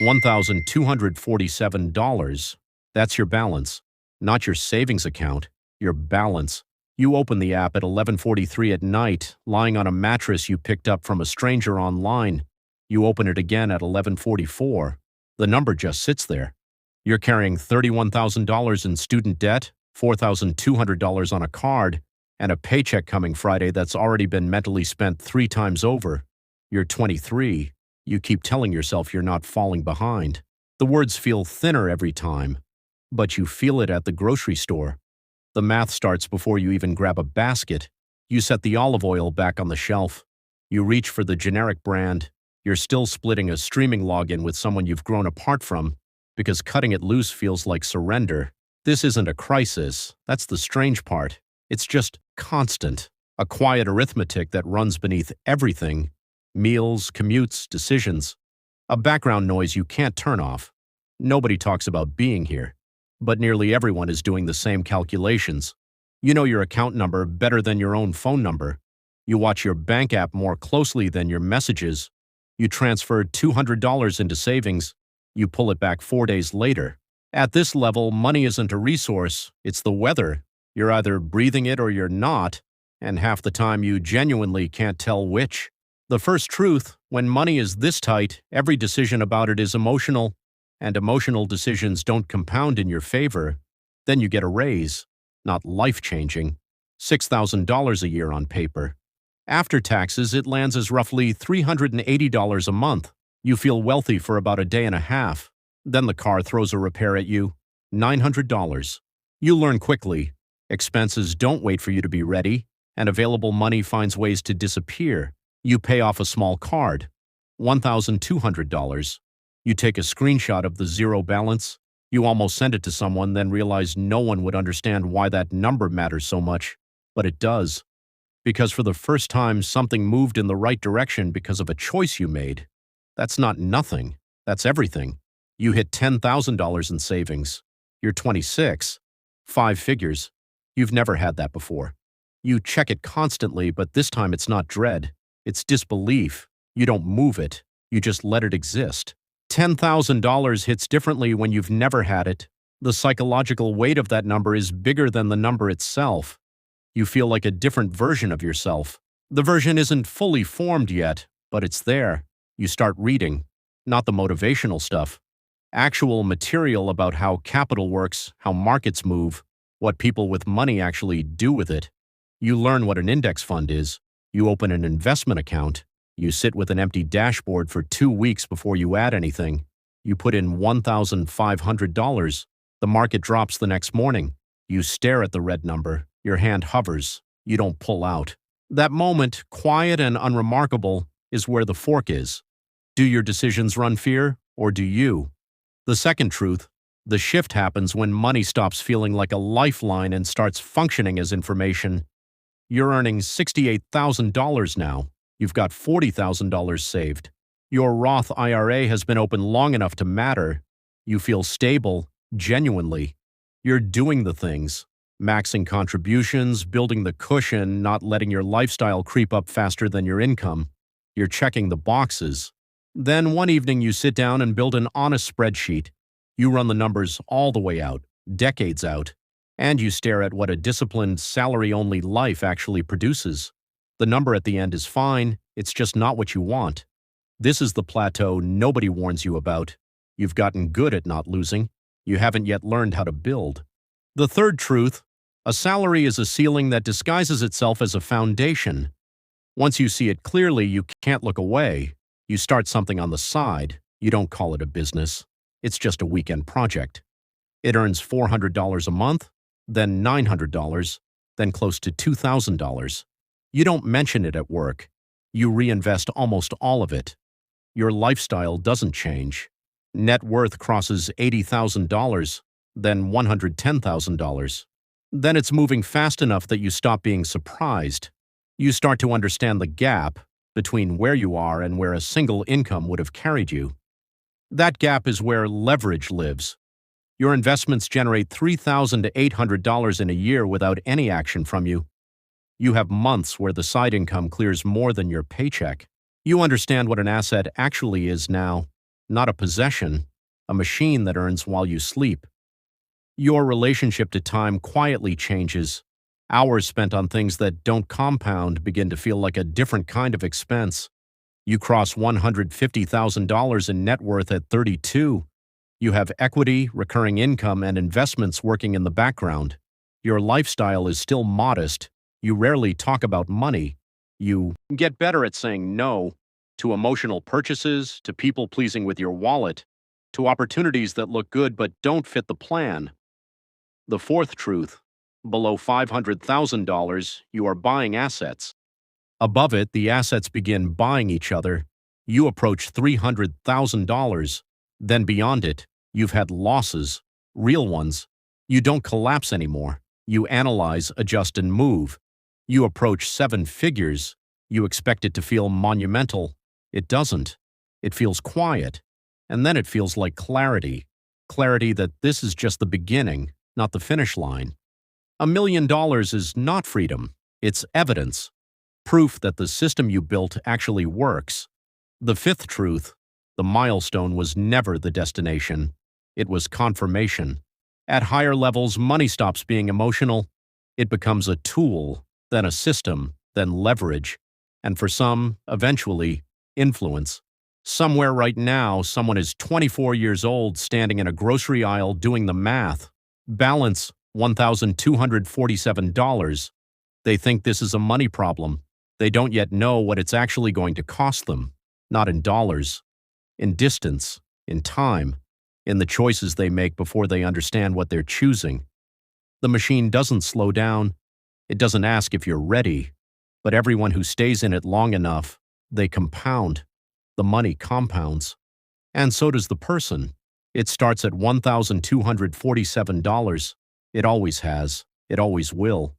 $1,247. That's your balance, not your savings account, your balance. You open the app at 11:43 at night, lying on a mattress you picked up from a stranger online. You open it again at 11:44. The number just sits there. You're carrying $31,000 in student debt, $4,200 on a card, and a paycheck coming Friday that's already been mentally spent 3 times over. You're 23. You keep telling yourself you're not falling behind. The words feel thinner every time, but you feel it at the grocery store. The math starts before you even grab a basket. You set the olive oil back on the shelf. You reach for the generic brand. You're still splitting a streaming login with someone you've grown apart from because cutting it loose feels like surrender. This isn't a crisis. That's the strange part. It's just constant. A quiet arithmetic that runs beneath everything. Meals, commutes, decisions. A background noise you can't turn off. Nobody talks about being here, but nearly everyone is doing the same calculations. You know your account number better than your own phone number. You watch your bank app more closely than your messages. You transfer $200 into savings. You pull it back 4 days later. At this level, money isn't a resource, it's the weather. You're either breathing it or you're not, and half the time you genuinely can't tell which. The first truth, when money is this tight, every decision about it is emotional, and emotional decisions don't compound in your favor. Then you get a raise, not life-changing, $6,000 a year on paper. After taxes, it lands as roughly $380 a month. You feel wealthy for about a day and a half. Then the car throws a repair at you, $900. You learn quickly. Expenses don't wait for you to be ready, and available money finds ways to disappear. You pay off a small card, $1,200. You take a screenshot of the zero balance. You almost send it to someone, then realize no one would understand why that number matters so much. But it does. Because for the first time, something moved in the right direction because of a choice you made. That's not nothing. That's everything. You hit $10,000 in savings. You're 26. 5 figures. You've never had that before. You check it constantly, but this time it's not dread. It's disbelief. You don't move it. You just let it exist. $10,000 hits differently when you've never had it. The psychological weight of that number is bigger than the number itself. You feel like a different version of yourself. The version isn't fully formed yet, but it's there. You start reading, not the motivational stuff. Actual material about how capital works, how markets move, what people with money actually do with it. You learn what an index fund is. You open an investment account. You sit with an empty dashboard for 2 weeks before you add anything. You put in $1,500. The market drops the next morning. You stare at the red number. Your hand hovers. You don't pull out. That moment, quiet and unremarkable, is where the fork is. Do your decisions run fear, or do you? The second truth, the shift happens when money stops feeling like a lifeline and starts functioning as information. You're earning $68,000 now. You've got $40,000 saved. Your Roth IRA has been open long enough to matter. You feel stable, genuinely. You're doing the things. Maxing contributions, building the cushion, not letting your lifestyle creep up faster than your income. You're checking the boxes. Then one evening you sit down and build an honest spreadsheet. You run the numbers all the way out, decades out, and you stare at what a disciplined, salary-only life actually produces. The number at the end is fine, it's just not what you want. This is the plateau nobody warns you about. You've gotten good at not losing. You haven't yet learned how to build. The third truth, a salary is a ceiling that disguises itself as a foundation. Once you see it clearly, you can't look away. You start something on the side. You don't call it a business. It's just a weekend project. It earns $400 a month, then $900, then close to $2,000. You don't mention it at work. You reinvest almost all of it. Your lifestyle doesn't change. Net worth crosses $80,000, then $110,000. Then it's moving fast enough that you stop being surprised. You start to understand the gap between where you are and where a single income would have carried you. That gap is where leverage lives. Your investments generate $3,800 in a year without any action from you. You have months where the side income clears more than your paycheck. You understand what an asset actually is now. not a possession, a machine that earns while you sleep. Your relationship to time quietly changes. Hours spent on things that don't compound begin to feel like a different kind of expense. You cross $150,000 in net worth at 32. You have equity, recurring income, and investments working in the background. Your lifestyle is still modest. You rarely talk about money. You get better at saying no to emotional purchases, to people pleasing with your wallet, to opportunities that look good but don't fit the plan. The fourth truth: below $500,000, you are buying assets. Above it, the assets begin buying each other. You approach $300,000. Then beyond it, you've had losses, real ones. You don't collapse anymore. You analyze, adjust, and move. You approach seven figures. You expect it to feel monumental. It doesn't. It feels quiet. And then it feels like clarity. Clarity that this is just the beginning, not the finish line. $1 million is not freedom. It's evidence. Proof that the system you built actually works. The fifth truth: the milestone was never the destination. It was confirmation. At higher levels, money stops being emotional. It becomes a tool, then a system, then leverage, and for some, eventually, influence. Somewhere right now, someone is 24 years old standing in a grocery aisle doing the math. Balance $1,247. They think this is a money problem. They don't yet know what it's actually going to cost them. Not in dollars, in distance, in time, in the choices they make before they understand what they're choosing. The machine doesn't slow down. It doesn't ask if you're ready. But everyone who stays in it long enough, they compound. The money compounds. And so does the person. It starts at $1,247. It always has. It always will.